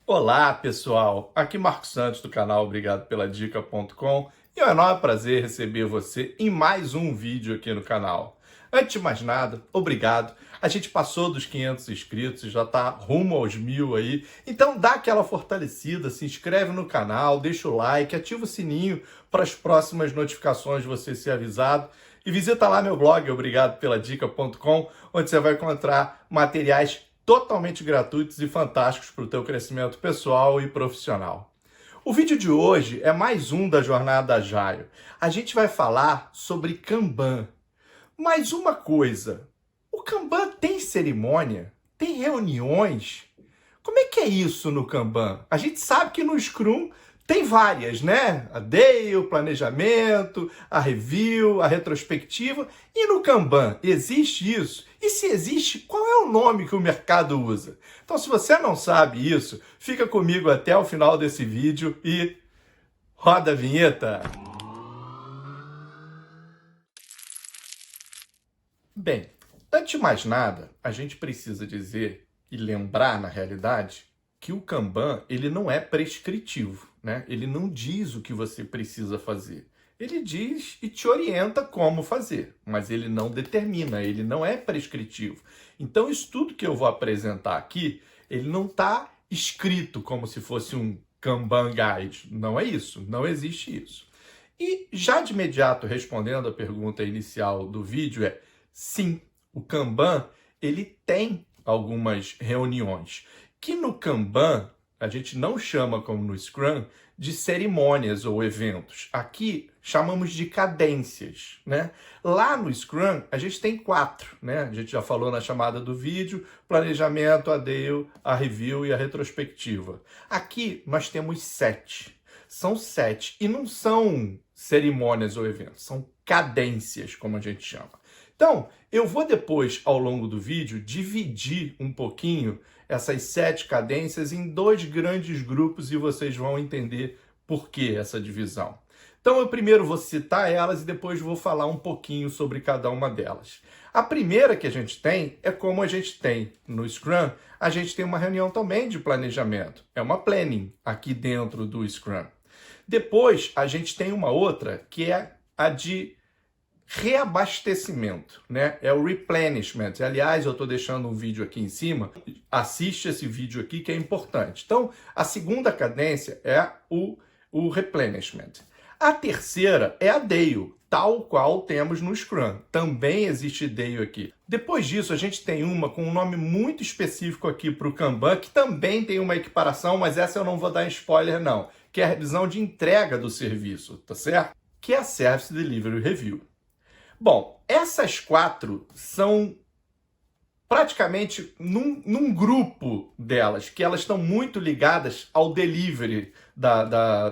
Olá, pessoal! Aqui Marcos Santos do canal Obrigado pela Dica.com e é um enorme prazer receber você em mais um vídeo aqui no canal. Antes de mais nada, obrigado. A gente passou dos 500 inscritos e já está rumo aos 1000 aí. Então dá aquela fortalecida, se inscreve no canal, deixa o like, ativa o sininho para as próximas notificações de você ser avisado. E visita lá meu blog, obrigadopeladica.com, onde você vai encontrar materiais totalmente gratuitos e fantásticos para o teu crescimento pessoal e profissional. O vídeo de hoje é mais um da Jornada Agile. A gente vai falar sobre Kanban. Mas uma coisa, o Kanban tem cerimônia? Tem reuniões? Como é que é isso no Kanban? A gente sabe que no Scrum tem várias, né? A Day, o planejamento, a review, a retrospectiva. E no Kanban, existe isso? E se existe, qual é o nome que o mercado usa? Então, se você não sabe isso, fica comigo até o final desse vídeo e roda a vinheta! Bem, antes de mais nada, a gente precisa dizer e lembrar, na realidade, que o Kanban ele não é prescritivo, né? Ele não diz o que você precisa fazer. Ele diz e te orienta como fazer, mas ele não determina, ele não é prescritivo. Então, isso tudo que eu vou apresentar aqui, ele não está escrito como se fosse um Kanban Guide. Não é isso, não existe isso. E já de imediato, respondendo a pergunta inicial do vídeo, sim, o Kanban ele tem algumas reuniões, que no Kanban a gente não chama, como no Scrum, de cerimônias ou eventos. Aqui chamamos de cadências, né? Lá no Scrum a gente tem 4, né? A gente já falou na chamada do vídeo: planejamento, a Day, a review e a retrospectiva. Aqui nós temos 7. São 7 e não são cerimônias ou eventos, são cadências, como a gente chama. Então, eu vou depois, ao longo do vídeo, dividir um pouquinho essas 7 cadências em 2 grandes grupos e vocês vão entender por que essa divisão. Então, eu primeiro vou citar elas e depois vou falar um pouquinho sobre cada uma delas. A primeira que a gente tem é como a gente tem no Scrum, a gente tem uma reunião também de planejamento. É uma planning aqui dentro do Scrum. Depois, a gente tem uma outra que é a de reabastecimento, né? É o replenishment. Aliás, eu estou deixando um vídeo aqui em cima. Assiste esse vídeo aqui que é importante. Então, a segunda cadência é o replenishment. A terceira é a Day, tal qual temos no Scrum. Também existe Day aqui. Depois disso, a gente tem uma com um nome muito específico aqui para o Kanban, que também tem uma equiparação, mas essa eu não vou dar spoiler não, que é a revisão de entrega do serviço, tá certo? Que é a Service Delivery Review. Bom, essas 4 são praticamente num grupo delas, que elas estão muito ligadas ao delivery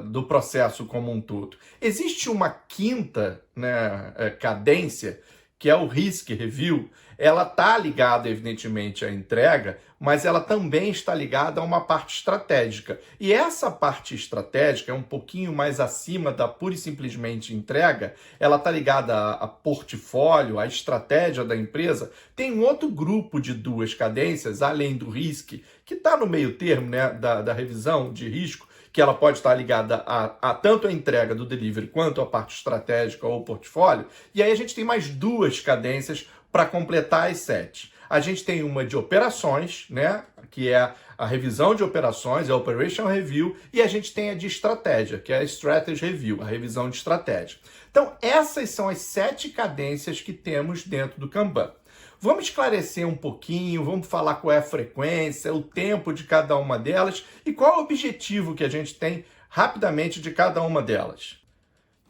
do processo como um todo. Existe uma quinta, né, cadência, que é o Risk Review. Ela está ligada, evidentemente, à entrega, mas ela também está ligada a uma parte estratégica. E essa parte estratégica é um pouquinho mais acima da pura e simplesmente entrega. Ela está ligada a portfólio, à estratégia da empresa. Tem um outro grupo de 2 cadências, além do Risk, que está no meio termo, né, da revisão de risco, que ela pode estar ligada a tanto a entrega do delivery quanto a parte estratégica ou portfólio. E aí a gente tem mais 2 cadências para completar as 7. A gente tem uma de operações, né, que é a revisão de operações, a Operation Review, e a gente tem a de estratégia, que é a Strategy Review, a revisão de estratégia. Então, essas são as 7 cadências que temos dentro do Kanban. Vamos esclarecer um pouquinho, vamos falar qual é a frequência, o tempo de cada uma delas e qual é o objetivo que a gente tem rapidamente de cada uma delas.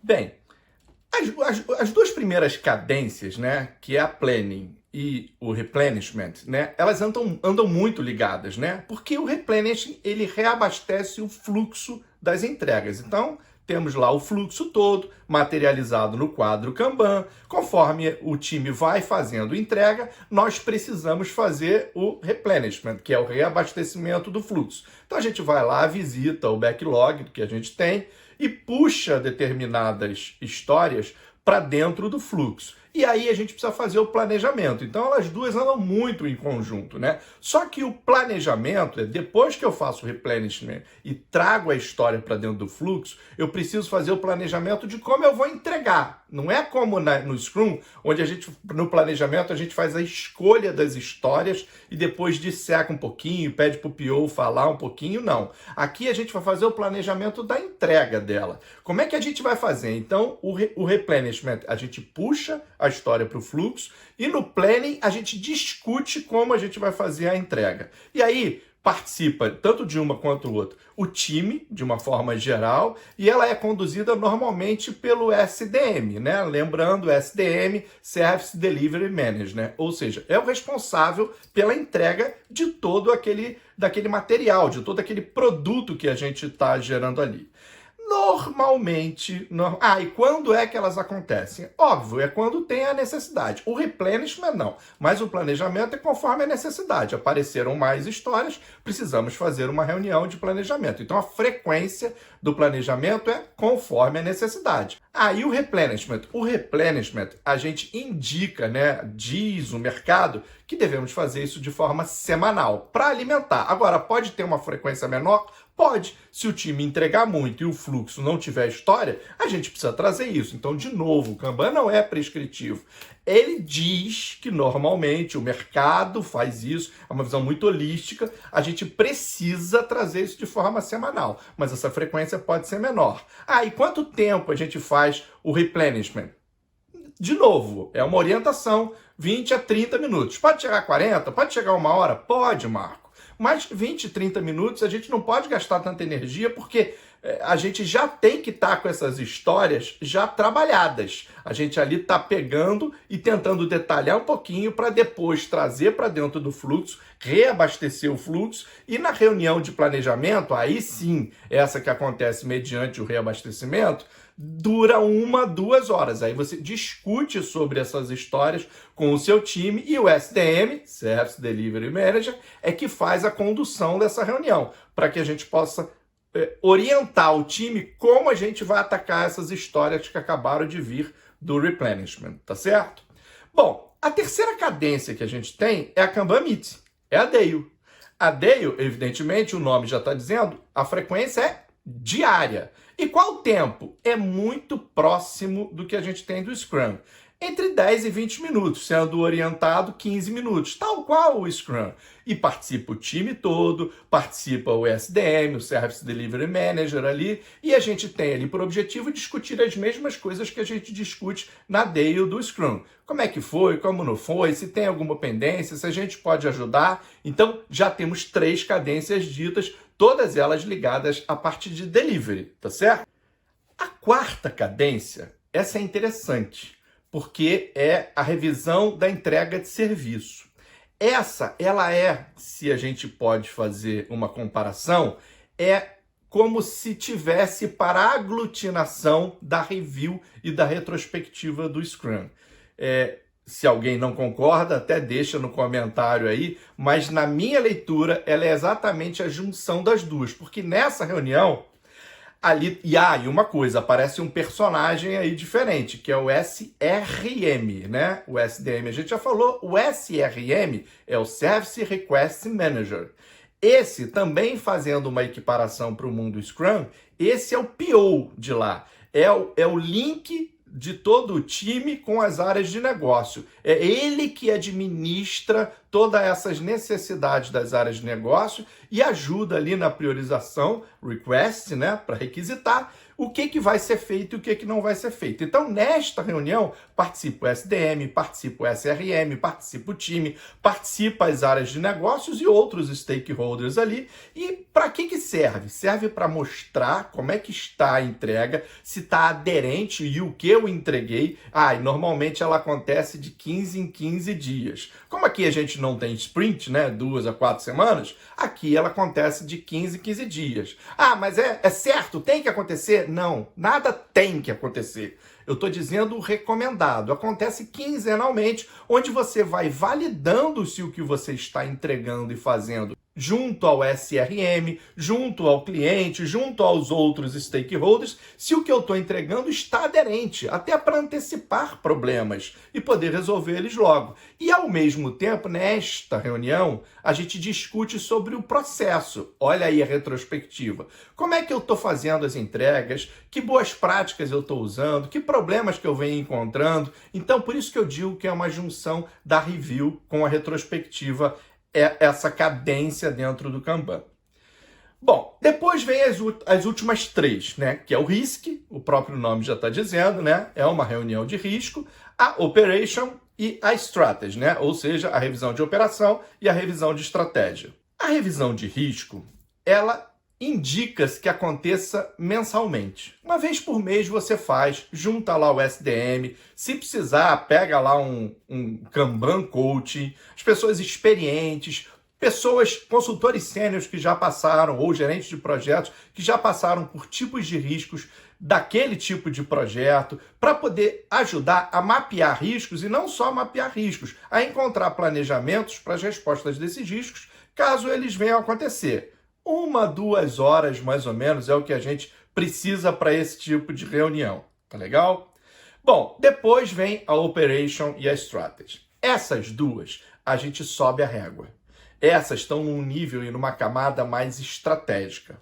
Bem, as 2 primeiras cadências, né, que é a planning e o replenishment, né, elas andam muito ligadas, né, porque o replenishment ele reabastece o fluxo das entregas. Então, temos lá o fluxo todo materializado no quadro Kanban. Conforme o time vai fazendo entrega, nós precisamos fazer o replenishment, que é o reabastecimento do fluxo. Então a gente vai lá, visita o backlog que a gente tem e puxa determinadas histórias para dentro do fluxo. e aí a gente precisa fazer o planejamento. Então elas duas andam muito em conjunto, né? Só que o planejamento é depois que eu faço o replenishment e trago a história para dentro do fluxo, eu preciso fazer o planejamento de como eu vou entregar. Não é como no Scrum, onde no planejamento a gente faz a escolha das histórias e depois disseca um pouquinho, pede para o PO falar um pouquinho, não. Aqui a gente vai fazer o planejamento da entrega dela. Como é que a gente vai fazer? Então, o replenishment, a gente puxa a história para o fluxo e no planning a gente discute como a gente vai fazer a entrega. E aí, participa tanto de uma quanto do outro o time, de uma forma geral, e ela é conduzida normalmente pelo SDM, né? Lembrando, SDM, Service Delivery Manager, né? Ou seja, é o responsável pela entrega de daquele material, de todo aquele produto que a gente está gerando ali. Normalmente... e quando é que elas acontecem? Óbvio, é quando tem a necessidade. O replenishment não, mas o planejamento é conforme a necessidade. Apareceram mais histórias, precisamos fazer uma reunião de planejamento. Então a frequência do planejamento é conforme a necessidade. E o replenishment? O replenishment, a gente indica, né, diz o mercado que devemos fazer isso de forma semanal, para alimentar. Agora, pode ter uma frequência menor? Pode. Se o time entregar muito e o fluxo não tiver história, a gente precisa trazer isso. Então, de novo, o Kanban não é prescritivo. Ele diz que normalmente o mercado faz isso, é uma visão muito holística, a gente precisa trazer isso de forma semanal, mas essa frequência pode ser menor. E quanto tempo a gente faz o replenishment? De novo, é uma orientação, 20 a 30 minutos. Pode chegar a 40? Pode chegar a 1 hora? Pode, Marco. Mas 20, 30 minutos a gente não pode gastar tanta energia porque a gente já tem que estar com essas histórias já trabalhadas. A gente ali está pegando e tentando detalhar um pouquinho para depois trazer para dentro do fluxo, reabastecer o fluxo e na reunião de planejamento, aí sim, essa que acontece mediante o reabastecimento, dura 1, 2 horas. Aí você discute sobre essas histórias com o seu time e o SDM, Service Delivery Manager, é que faz a condução dessa reunião, para que a gente possa orientar o time como a gente vai atacar essas histórias que acabaram de vir do replenishment, tá certo? Bom, a terceira cadência que a gente tem é a Kanban Meeting, é a Daily. A Daily, evidentemente, o nome já está dizendo, a frequência é diária. E qual o tempo? É muito próximo do que a gente tem do Scrum. Entre 10 e 20 minutos, sendo orientado 15 minutos, tal qual o Scrum. E participa o time todo, participa o SDM, o Service Delivery Manager ali, e a gente tem ali por objetivo discutir as mesmas coisas que a gente discute na Daily do Scrum. Como é que foi, como não foi, se tem alguma pendência, se a gente pode ajudar. Então, já temos 3 cadências ditas, todas elas ligadas à parte de delivery, tá certo? A quarta cadência, essa é interessante, porque é a revisão da entrega de serviço. Ela é, se a gente pode fazer uma comparação, é como se tivesse para a aglutinação da review e da retrospectiva do Scrum. Se alguém não concorda, até deixa no comentário aí, mas na minha leitura, ela é exatamente a junção das duas, porque nessa reunião, ali, e uma coisa, aparece um personagem aí diferente, que é o SRM, né? O SDM a gente já falou, o SRM é o Service Request Manager. Esse, também fazendo uma equiparação para o mundo Scrum, esse é o PO de lá, é o link de todo o time com as áreas de negócio. É ele que administra todas essas necessidades das áreas de negócio e ajuda ali na priorização, request, né, para requisitar, o que vai ser feito e o que não vai ser feito. Então, nesta reunião, participa o SDM, participa o SRM, participa o time, participa as áreas de negócios e outros stakeholders ali. E para que serve? Serve para mostrar como é que está a entrega, se está aderente e o que eu entreguei. E normalmente ela acontece de 15 em 15 dias. Como aqui a gente não tem sprint, né, 2 a 4 semanas, aqui ela acontece de 15 em 15 dias. Mas é certo? Tem que acontecer? Não, nada tem que acontecer. Eu estou dizendo o recomendado. Acontece quinzenalmente, onde você vai validando se o que você está entregando e fazendo junto ao SRM, junto ao cliente, junto aos outros stakeholders, se o que eu estou entregando está aderente, até para antecipar problemas e poder resolver eles logo. E, ao mesmo tempo, nesta reunião, a gente discute sobre o processo. Olha aí a retrospectiva. Como é que eu estou fazendo as entregas? Que boas práticas eu estou usando? Que problemas que eu venho encontrando? Então, por isso que eu digo que é uma junção da review com a retrospectiva, é essa cadência dentro do Kanban. Bom, depois vem as últimas três, né? Que é o RISC, o próprio nome já está dizendo, né? É uma reunião de risco, a Operation e a Strategy, né? Ou seja, a revisão de operação e a revisão de estratégia. A revisão de risco, ela indica-se que aconteça mensalmente. Uma vez por mês você faz, junta lá o SDM, se precisar, pega lá um Kanban coaching, as pessoas experientes, pessoas, consultores sêniores que já passaram, ou gerentes de projetos que já passaram por tipos de riscos daquele tipo de projeto, para poder ajudar a mapear riscos e não só mapear riscos, a encontrar planejamentos para as respostas desses riscos, caso eles venham a acontecer. 1-2 horas, mais ou menos, é o que a gente precisa para esse tipo de reunião. Tá legal? Bom, depois vem a Operation e a Strategy. Essas duas, a gente sobe a régua. Essas estão num nível e numa camada mais estratégica.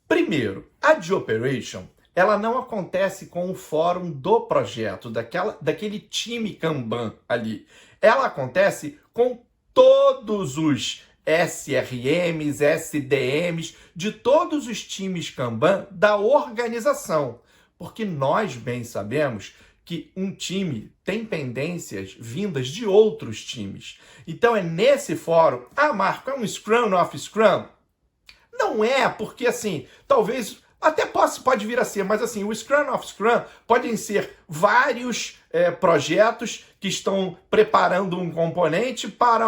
Primeiro, a de Operation, ela não acontece com o fórum do projeto, daquele time Kanban ali. Ela acontece com todos os SRMs, SDMs, de todos os times Kanban da organização. Porque nós bem sabemos que um time tem pendências vindas de outros times. Então é nesse fórum, Marco, é um Scrum off Scrum? Não é, porque assim, talvez, até pode vir a ser, mas assim, o Scrum off Scrum podem ser vários projetos que estão preparando um componente para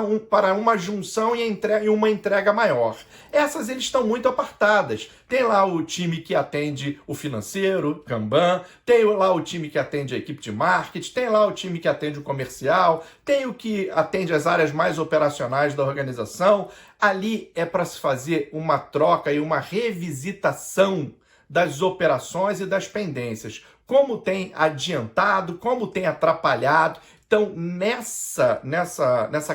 uma junção e uma entrega maior. Essas eles estão muito apartadas. Tem lá o time que atende o financeiro, Kanban, tem lá o time que atende a equipe de marketing, tem lá o time que atende o comercial, tem o que atende as áreas mais operacionais da organização. Ali é para se fazer uma troca e uma revisitação das operações e das pendências, como tem adiantado, como tem atrapalhado. Então, nessa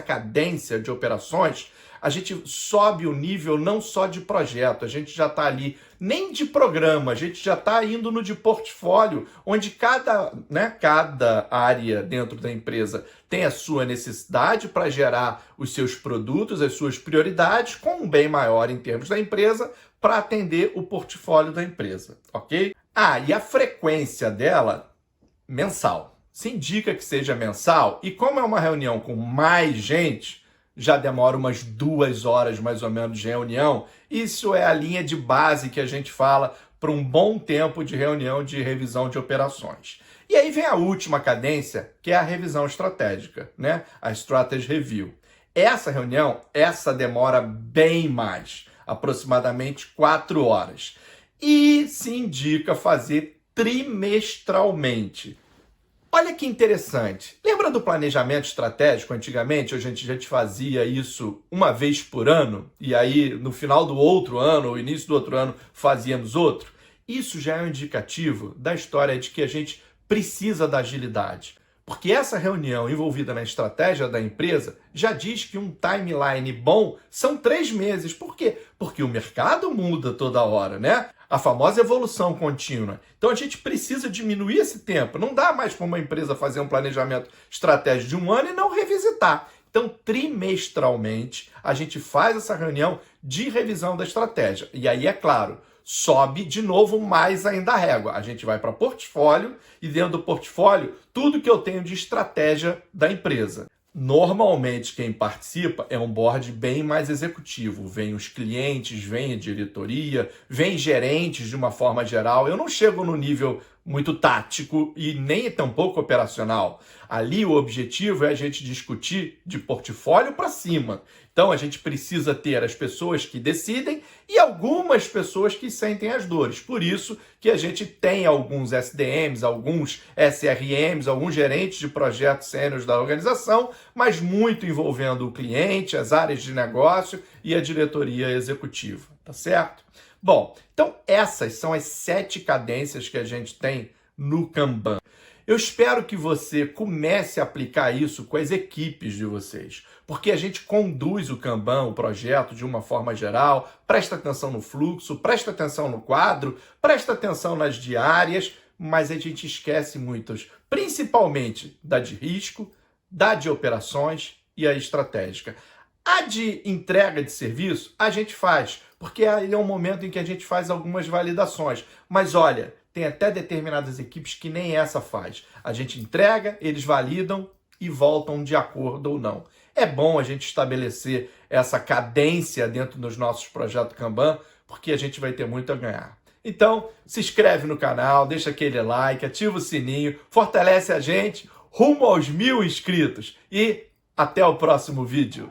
cadência de operações, a gente sobe o nível não só de projeto, a gente já está ali, nem de programa, a gente já está indo no de portfólio, onde cada área dentro da empresa tem a sua necessidade para gerar os seus produtos, as suas prioridades, com um bem maior em termos da empresa, para atender o portfólio da empresa, ok? E a frequência dela, mensal. Se indica que seja mensal, e como é uma reunião com mais gente, já demora umas 2 horas mais ou menos de reunião. Isso é a linha de base que a gente fala para um bom tempo de reunião de revisão de operações. E aí vem a última cadência, que é a revisão estratégica, né? A Strategy Review. Essa reunião, demora bem mais, aproximadamente 4 horas. E se indica fazer trimestralmente. Olha que interessante. Lembra do planejamento estratégico antigamente? A gente fazia isso uma vez por ano, e aí no final do outro ano, ou início do outro ano, fazíamos outro? Isso já é um indicativo da história de que a gente precisa da agilidade. Porque essa reunião envolvida na estratégia da empresa já diz que um timeline bom são 3 meses. Por quê? Porque o mercado muda toda hora, né? A famosa evolução contínua. Então a gente precisa diminuir esse tempo. Não dá mais para uma empresa fazer um planejamento estratégico de 1 ano e não revisitar. Então, trimestralmente, a gente faz essa reunião de revisão da estratégia. E aí, é claro, sobe de novo mais ainda a régua. A gente vai para portfólio e dentro do portfólio, tudo que eu tenho de estratégia da empresa. Normalmente, quem participa é um board bem mais executivo. Vem os clientes, vem a diretoria, vem gerentes de uma forma geral. Eu não chego no nível muito tático e nem tampouco operacional. Ali o objetivo é a gente discutir de portfólio para cima. Então a gente precisa ter as pessoas que decidem e algumas pessoas que sentem as dores. Por isso que a gente tem alguns SDMs, alguns SRMs, alguns gerentes de projetos sêniores da organização, mas muito envolvendo o cliente, as áreas de negócio e a diretoria executiva, tá certo? Bom, então essas são as 7 cadências que a gente tem no Kanban. Eu espero que você comece a aplicar isso com as equipes de vocês, porque a gente conduz o Kanban, o projeto, de uma forma geral, presta atenção no fluxo, presta atenção no quadro, presta atenção nas diárias, mas a gente esquece muitas, principalmente da de risco, da de operações e a estratégica. A de entrega de serviço, a gente faz, porque aí é um momento em que a gente faz algumas validações. Mas olha, tem até determinadas equipes que nem essa faz. A gente entrega, eles validam e voltam de acordo ou não. É bom a gente estabelecer essa cadência dentro dos nossos projetos Kanban, porque a gente vai ter muito a ganhar. Então, se inscreve no canal, deixa aquele like, ativa o sininho, fortalece a gente rumo aos 1000 inscritos. E até o próximo vídeo.